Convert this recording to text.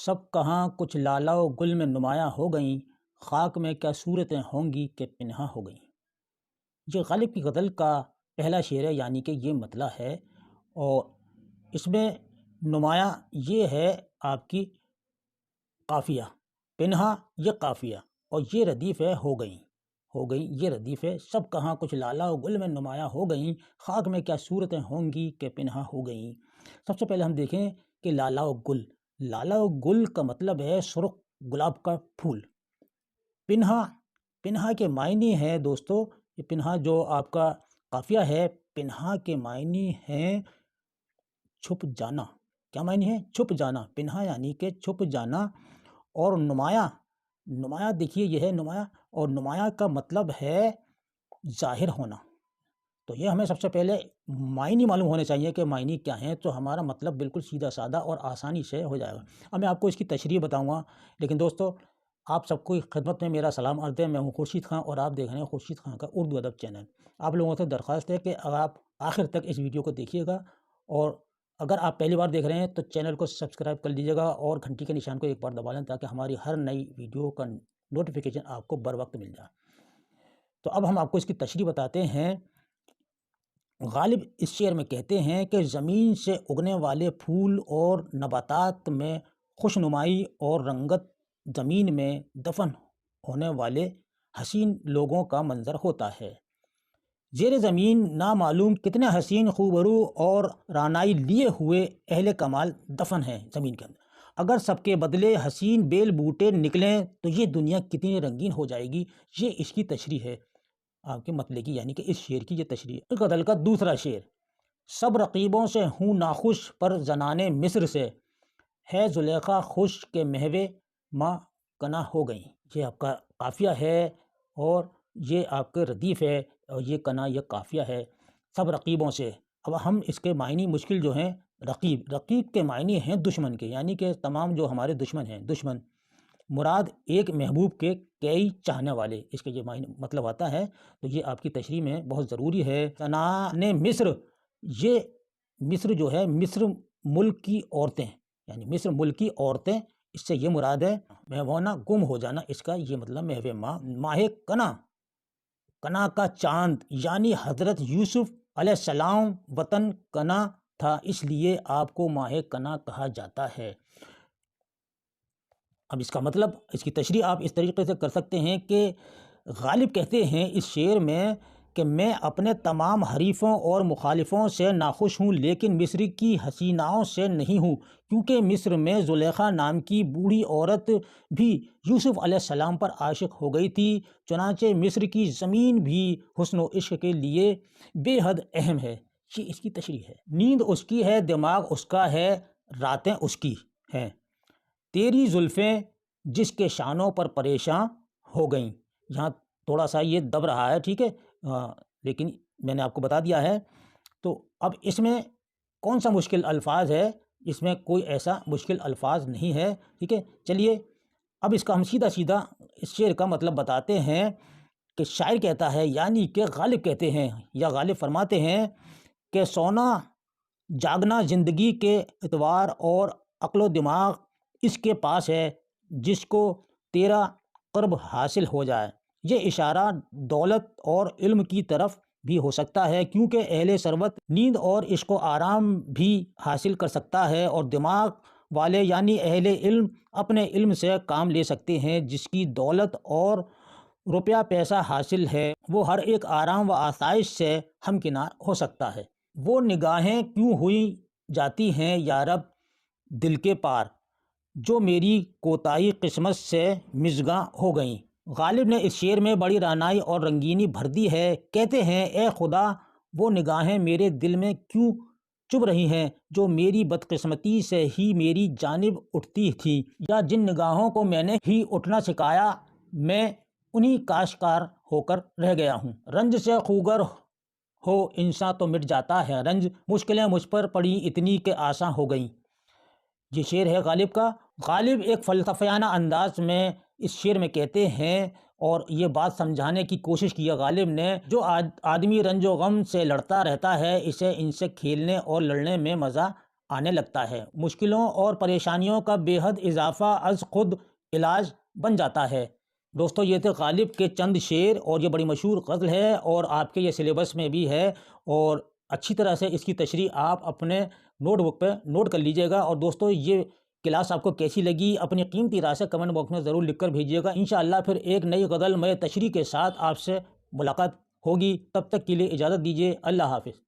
سب کہاں کچھ لالا و گل میں نمایاں ہو گئیں، خاک میں کیا صورتیں ہوں گی کہ پنہاں ہو گئیں۔ یہ غالب کی غزل کا پہلا شعر ہے، یعنی کہ یہ مطلع ہے، اور اس میں نمایاں یہ ہے آپ کی قافیہ، پنہاں یہ قافیہ، اور یہ ردیف ہے ہو گئیں یہ ردیف ہے۔ سب کہاں کچھ لالا و گل میں نمایاں ہو گئیں، خاک میں کیا صورتیں ہوں گی کہ پنہاں ہو گئیں۔ سب سے پہلے ہم دیکھیں کہ لالا و گل، لالا و گل کا مطلب ہے سرخ گلاب کا پھول۔ پنہاں کے معنی ہے دوستو، یہ پنہاں جو آپ کا قافیہ ہے، پنہاں کے معنی ہیں چھپ جانا۔ کیا معنی ہے؟ چھپ جانا۔ پنہاں یعنی کہ چھپ جانا، اور نمایاں دیکھیے یہ ہے نمایاں، اور نمایاں کا مطلب ہے ظاہر ہونا۔ تو یہ ہمیں سب سے پہلے معنی معلوم ہونے چاہیے کہ معنی کیا ہیں، تو ہمارا مطلب بالکل سیدھا سادہ اور آسانی سے ہو جائے گا۔ اب میں آپ کو اس کی تشریح بتاؤں گا، لیکن دوستو آپ سب کو خدمت میں میرا سلام عرض ہے۔ میں ہوں خورشید خان، اور آپ دیکھ رہے ہیں خورشید خان کا اردو ادب چینل۔ آپ لوگوں سے درخواست ہے کہ اگر آپ آخر تک اس ویڈیو کو دیکھیے گا، اور اگر آپ پہلی بار دیکھ رہے ہیں تو چینل کو سبسکرائب کر لیجیے گا، اور گھنٹی کے نشان کو ایک بار دبا لیں تاکہ ہماری ہر نئی ویڈیو کا نوٹیفیکیشن آپ کو بر وقت مل جائے۔ تو اب ہم آپ کو اس کی تشریح بتاتے ہیں۔ غالب اس شعر میں کہتے ہیں کہ زمین سے اگنے والے پھول اور نباتات میں خوشنمائی اور رنگت، زمین میں دفن ہونے والے حسین لوگوں کا منظر ہوتا ہے۔ زیر زمین نامعلوم کتنے حسین خوبرو اور رعنائی لیے ہوئے اہل کمال دفن ہیں زمین کے اندر۔ اگر سب کے بدلے حسین بیل بوٹے نکلیں تو یہ دنیا کتنی رنگین ہو جائے گی۔ یہ اس کی تشریح ہے آپ کے مطلع کی، یعنی کہ اس شعر کی یہ تشریح ہے۔ غزل کا دوسرا شعر، سب رقیبوں سے ہوں ناخوش پر زنانے مصر سے، ہے زلیخا خوش کے محو ماں کنا ہو گئیں۔ یہ آپ کا قافیہ ہے، اور یہ آپ کے ردیف ہے، اور یہ کنا یہ قافیہ ہے۔ سب رقیبوں سے، اب ہم اس کے معنی مشکل جو ہیں، رقیب کے معنی ہیں دشمن کے، یعنی کہ تمام جو ہمارے دشمن ہیں، دشمن مراد ایک محبوب کے کئی چاہنے والے، اس کا یہ معنی مطلب آتا ہے۔ تو یہ آپ کی تشریح میں بہت ضروری ہے۔ زنانے مصر، یہ مصر جو ہے، مصر ملک کی عورتیں، یعنی مصر ملک کی عورتیں، اس سے یہ مراد ہے محونا گم ہو جانا، اس کا یہ مطلب محو ماں۔ ماہ کنا کا چاند، یعنی حضرت یوسف علیہ السلام وطن کنا تھا، اس لیے آپ کو ماہ کنا کہا جاتا ہے۔ اب اس کا مطلب، اس کی تشریح آپ اس طریقے سے کر سکتے ہیں کہ غالب کہتے ہیں اس شعر میں کہ میں اپنے تمام حریفوں اور مخالفوں سے ناخوش ہوں، لیکن مصر کی حسیناؤں سے نہیں ہوں، کیونکہ مصر میں زلیخا نام کی بوڑھی عورت بھی یوسف علیہ السلام پر عاشق ہو گئی تھی۔ چنانچہ مصر کی زمین بھی حسن و عشق کے لیے بے حد اہم ہے۔ یہ اس کی تشریح ہے۔ نیند اس کی ہے، دماغ اس کا ہے، راتیں اس کی ہیں، تیری زلفیں جس کے شانوں پر پریشاں ہو گئیں۔ یہاں تھوڑا سا یہ دب رہا ہے، ٹھیک ہے، لیکن میں نے آپ کو بتا دیا ہے۔ تو اب اس میں کون سا مشکل الفاظ ہے؟ اس میں کوئی ایسا مشکل الفاظ نہیں ہے، ٹھیک ہے۔ چلیے اب اس کا ہم سیدھا اس شعر کا مطلب بتاتے ہیں کہ شاعر کہتا ہے، یعنی کہ غالب کہتے ہیں یا غالب فرماتے ہیں کہ سونا جاگنا زندگی کے اعتبار اور عقل و دماغ اس کے پاس ہے جس کو تیرا قرب حاصل ہو جائے۔ یہ اشارہ دولت اور علم کی طرف بھی ہو سکتا ہے، کیونکہ اہل ثروت نیند اور عشق و آرام بھی حاصل کر سکتا ہے، اور دماغ والے یعنی اہل علم اپنے علم سے کام لے سکتے ہیں۔ جس کی دولت اور روپیہ پیسہ حاصل ہے، وہ ہر ایک آرام و آسائش سے ہمکنار ہو سکتا ہے۔ وہ نگاہیں کیوں ہوئی جاتی ہیں یا رب دل کے پار، جو میری کوتاہی قسمت سے مژگاں ہو گئیں۔ غالب نے اس شعر میں بڑی رعنائی اور رنگینی بھر دی ہے۔ کہتے ہیں، اے خدا وہ نگاہیں میرے دل میں کیوں چبھ رہی ہیں، جو میری بدقسمتی سے ہی میری جانب اٹھتی تھی، یا جن نگاہوں کو میں نے ہی اٹھنا سکھایا، میں انہی کاشکار ہو کر رہ گیا ہوں۔ رنج سے خوگر ہو انسان تو مٹ جاتا ہے رنج، مشکلیں مجھ پر پڑی اتنی کہ آساں ہو گئیں۔ یہ شعر ہے غالب کا۔ غالب ایک فلسفیانہ انداز میں اس شعر میں کہتے ہیں، اور یہ بات سمجھانے کی کوشش کی ہے غالب نے، جو آدمی رنج و غم سے لڑتا رہتا ہے، اسے ان سے کھیلنے اور لڑنے میں مزہ آنے لگتا ہے، مشکلوں اور پریشانیوں کا بے حد اضافہ از خود علاج بن جاتا ہے۔ دوستو یہ تھے غالب کے چند شعر، اور یہ بڑی مشہور غزل ہے اور آپ کے یہ سلیبس میں بھی ہے، اور اچھی طرح سے اس کی تشریح آپ اپنے نوٹ بک پہ نوٹ کر لیجئے گا۔ اور دوستو یہ کلاس آپ کو کیسی لگی اپنی قیمتی رائے سے کمنٹ باکس میں ضرور لکھ کر بھیجیے گا۔ انشاءاللہ پھر ایک نئی غزل میں تشریح کے ساتھ آپ سے ملاقات ہوگی، تب تک کے لیے اجازت دیجیے، اللہ حافظ۔